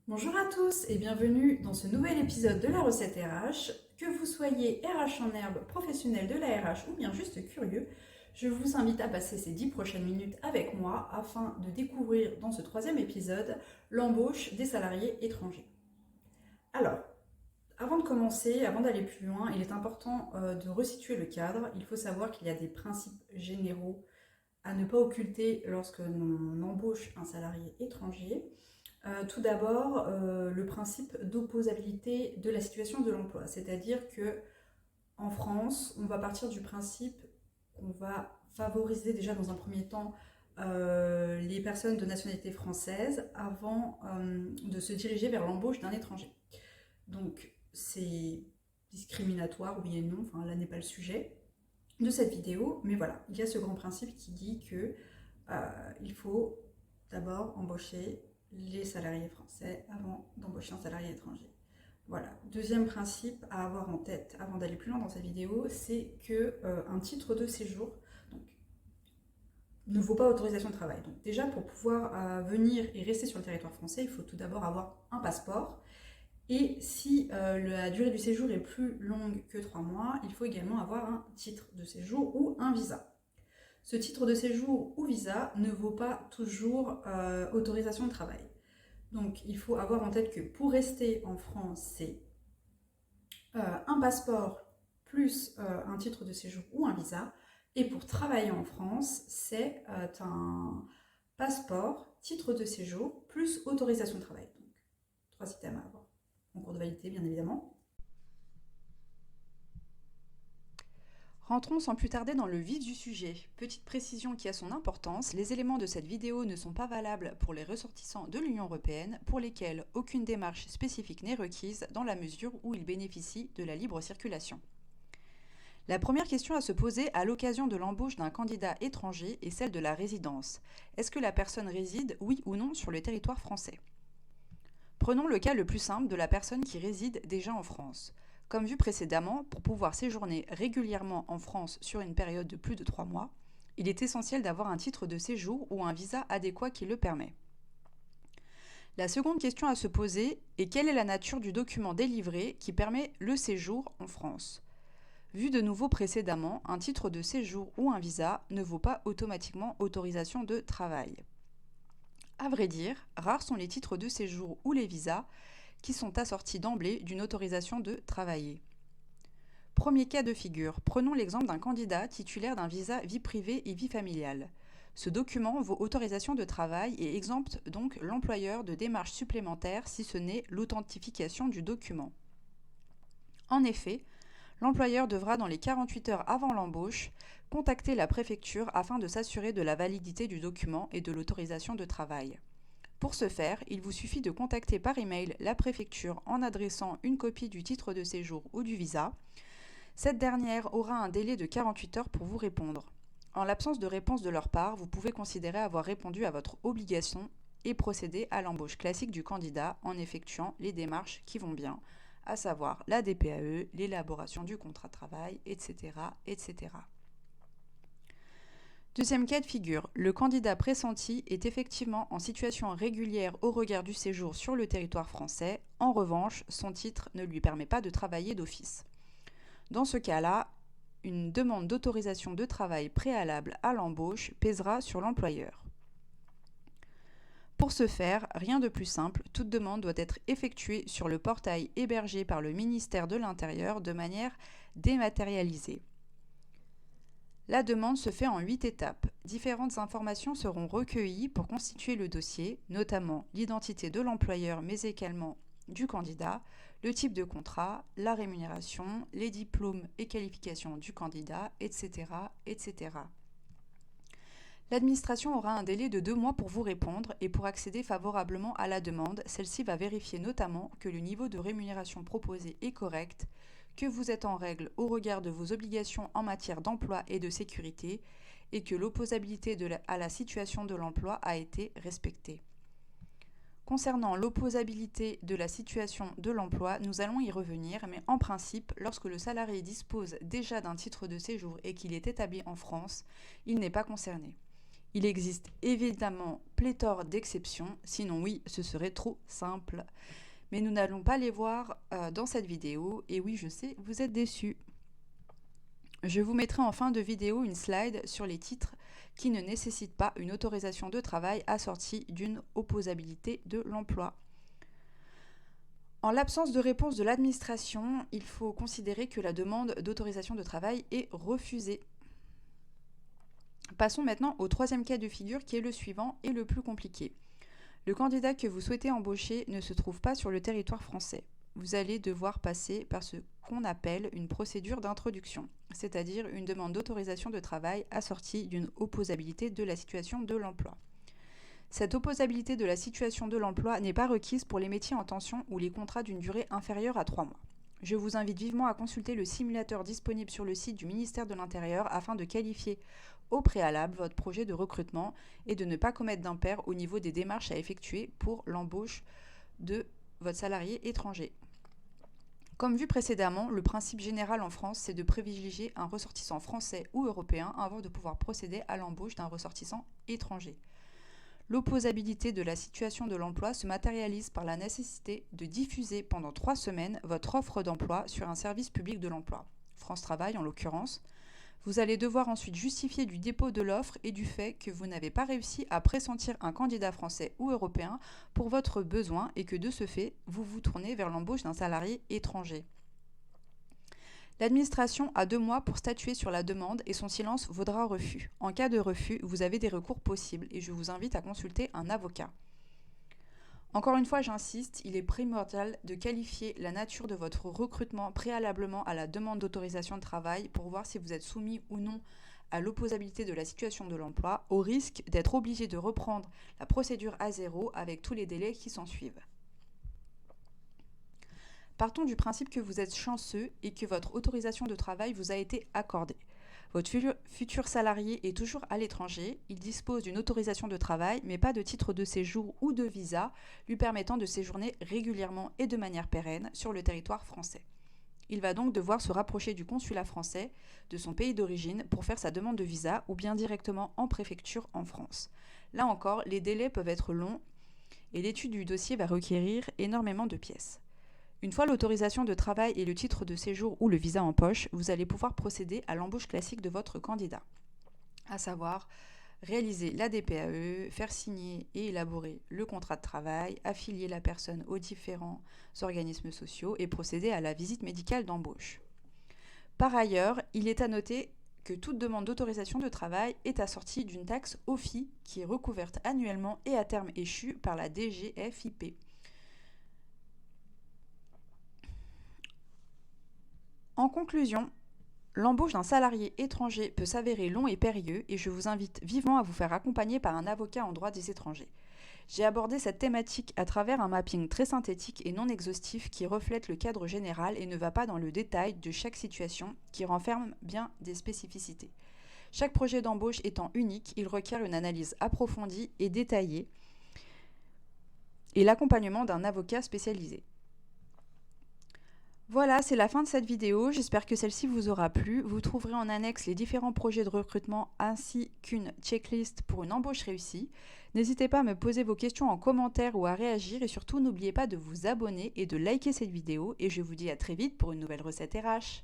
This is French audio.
Bonjour à tous et bienvenue dans ce nouvel épisode de la recette RH. Que vous soyez RH en herbe, professionnel de la RH ou bien juste curieux, je vous invite à passer ces 10 prochaines minutes avec moi afin de découvrir dans ce troisième épisode l'embauche des salariés étrangers. Alors, avant de commencer, avant d'aller plus loin, il est important de resituer le cadre. Il faut savoir qu'il y a des principes généraux à ne pas occulter lorsque l'on embauche un salarié étranger. Tout d'abord, le principe d'opposabilité de la situation de l'emploi, c'est-à-dire que en France, on va partir du principe qu'on va favoriser déjà dans un premier temps les personnes de nationalité française avant de se diriger vers l'embauche d'un étranger. Donc c'est discriminatoire, oui et non, enfin là n'est pas le sujet de cette vidéo, mais voilà, il y a ce grand principe qui dit que il faut d'abord embaucher les salariés français avant d'embaucher un salarié étranger. Voilà. Deuxième principe à avoir en tête avant d'aller plus loin dans cette vidéo, c'est que un titre de séjour donc, ne vaut pas autorisation de travail. Donc déjà pour pouvoir venir et rester sur le territoire français, il faut tout d'abord avoir un passeport. Et si la durée du séjour est plus longue que 3 mois, il faut également avoir un titre de séjour ou un visa. Ce titre de séjour ou visa ne vaut pas toujours autorisation de travail. Donc il faut avoir en tête que pour rester en France, c'est un passeport plus un titre de séjour ou un visa. Et pour travailler en France, c'est un passeport, titre de séjour plus autorisation de travail. Donc 3 items à avoir en cours de validité, bien évidemment. Rentrons sans plus tarder dans le vif du sujet. Petite précision qui a son importance, les éléments de cette vidéo ne sont pas valables pour les ressortissants de l'Union européenne, pour lesquels aucune démarche spécifique n'est requise dans la mesure où ils bénéficient de la libre circulation. La première question à se poser à l'occasion de l'embauche d'un candidat étranger est celle de la résidence. Est-ce que la personne réside, oui ou non, sur le territoire français ? Prenons le cas le plus simple de la personne qui réside déjà en France. Comme vu précédemment, pour pouvoir séjourner régulièrement en France sur une période de plus de 3 mois, il est essentiel d'avoir un titre de séjour ou un visa adéquat qui le permet. La seconde question à se poser est quelle est la nature du document délivré qui permet le séjour en France ? Vu de nouveau précédemment, un titre de séjour ou un visa ne vaut pas automatiquement autorisation de travail. À vrai dire, rares sont les titres de séjour ou les visas qui sont assortis d'emblée d'une autorisation de travailler. Premier cas de figure, prenons l'exemple d'un candidat titulaire d'un visa vie privée et vie familiale. Ce document vaut autorisation de travail et exempte donc l'employeur de démarches supplémentaires si ce n'est l'authentification du document. En effet, l'employeur devra dans les 48 heures avant l'embauche contacter la préfecture afin de s'assurer de la validité du document et de l'autorisation de travail. Pour ce faire, il vous suffit de contacter par email la préfecture en adressant une copie du titre de séjour ou du visa. Cette dernière aura un délai de 48 heures pour vous répondre. En l'absence de réponse de leur part, vous pouvez considérer avoir répondu à votre obligation et procéder à l'embauche classique du candidat en effectuant les démarches qui vont bien, à savoir la DPAE, l'élaboration du contrat de travail, etc., etc. Deuxième cas de figure, le candidat pressenti est effectivement en situation régulière au regard du séjour sur le territoire français. En revanche, son titre ne lui permet pas de travailler d'office. Dans ce cas-là, une demande d'autorisation de travail préalable à l'embauche pèsera sur l'employeur. Pour ce faire, rien de plus simple, toute demande doit être effectuée sur le portail hébergé par le ministère de l'Intérieur de manière dématérialisée. La demande se fait en 8 étapes. Différentes informations seront recueillies pour constituer le dossier, notamment l'identité de l'employeur mais également du candidat, le type de contrat, la rémunération, les diplômes et qualifications du candidat, etc., etc. L'administration aura un délai de 2 mois pour vous répondre et pour accéder favorablement à la demande, celle-ci va vérifier notamment que le niveau de rémunération proposé est correct, que vous êtes en règle au regard de vos obligations en matière d'emploi et de sécurité et que l'opposabilité à la situation de l'emploi a été respectée. Concernant l'opposabilité de la situation de l'emploi, nous allons y revenir, mais en principe, lorsque le salarié dispose déjà d'un titre de séjour et qu'il est établi en France, il n'est pas concerné. Il existe évidemment pléthore d'exceptions, sinon oui, ce serait trop simple. Mais nous n'allons pas les voir dans cette vidéo, et oui, je sais, vous êtes déçus. Je vous mettrai en fin de vidéo une slide sur les titres qui ne nécessitent pas une autorisation de travail assortie d'une opposabilité de l'emploi. En l'absence de réponse de l'administration, il faut considérer que la demande d'autorisation de travail est refusée. Passons maintenant au troisième cas de figure qui est le suivant et le plus compliqué. Le candidat que vous souhaitez embaucher ne se trouve pas sur le territoire français. Vous allez devoir passer par ce qu'on appelle une procédure d'introduction, c'est-à-dire une demande d'autorisation de travail assortie d'une opposabilité de la situation de l'emploi. Cette opposabilité de la situation de l'emploi n'est pas requise pour les métiers en tension ou les contrats d'une durée inférieure à 3 mois. Je vous invite vivement à consulter le simulateur disponible sur le site du ministère de l'Intérieur afin de qualifier au préalable votre projet de recrutement et de ne pas commettre d'impair au niveau des démarches à effectuer pour l'embauche de votre salarié étranger. Comme vu précédemment, le principe général en France, c'est de privilégier un ressortissant français ou européen avant de pouvoir procéder à l'embauche d'un ressortissant étranger. L'opposabilité de la situation de l'emploi se matérialise par la nécessité de diffuser pendant 3 semaines votre offre d'emploi sur un service public de l'emploi, France Travail en l'occurrence. Vous allez devoir ensuite justifier du dépôt de l'offre et du fait que vous n'avez pas réussi à pressentir un candidat français ou européen pour votre besoin et que de ce fait, vous vous tournez vers l'embauche d'un salarié étranger. L'administration a 2 mois pour statuer sur la demande et son silence vaudra refus. En cas de refus, vous avez des recours possibles et je vous invite à consulter un avocat. Encore une fois, j'insiste, il est primordial de qualifier la nature de votre recrutement préalablement à la demande d'autorisation de travail pour voir si vous êtes soumis ou non à l'opposabilité de la situation de l'emploi, au risque d'être obligé de reprendre la procédure à zéro avec tous les délais qui s'ensuivent. Partons du principe que vous êtes chanceux et que votre autorisation de travail vous a été accordée. Votre futur salarié est toujours à l'étranger, il dispose d'une autorisation de travail mais pas de titre de séjour ou de visa lui permettant de séjourner régulièrement et de manière pérenne sur le territoire français. Il va donc devoir se rapprocher du consulat français de son pays d'origine pour faire sa demande de visa ou bien directement en préfecture en France. Là encore, les délais peuvent être longs et l'étude du dossier va requérir énormément de pièces. Une fois l'autorisation de travail et le titre de séjour ou le visa en poche, vous allez pouvoir procéder à l'embauche classique de votre candidat, à savoir réaliser la DPAE, faire signer et élaborer le contrat de travail, affilier la personne aux différents organismes sociaux et procéder à la visite médicale d'embauche. Par ailleurs, il est à noter que toute demande d'autorisation de travail est assortie d'une taxe OFII qui est recouverte annuellement et à terme échue par la DGFiP. En conclusion, l'embauche d'un salarié étranger peut s'avérer long et périlleux et je vous invite vivement à vous faire accompagner par un avocat en droit des étrangers. J'ai abordé cette thématique à travers un mapping très synthétique et non exhaustif qui reflète le cadre général et ne va pas dans le détail de chaque situation qui renferme bien des spécificités. Chaque projet d'embauche étant unique, il requiert une analyse approfondie et détaillée et l'accompagnement d'un avocat spécialisé. Voilà, c'est la fin de cette vidéo. J'espère que celle-ci vous aura plu. Vous trouverez en annexe les différents projets de recrutement ainsi qu'une checklist pour une embauche réussie. N'hésitez pas à me poser vos questions en commentaire ou à réagir et surtout n'oubliez pas de vous abonner et de liker cette vidéo et je vous dis à très vite pour une nouvelle recette RH.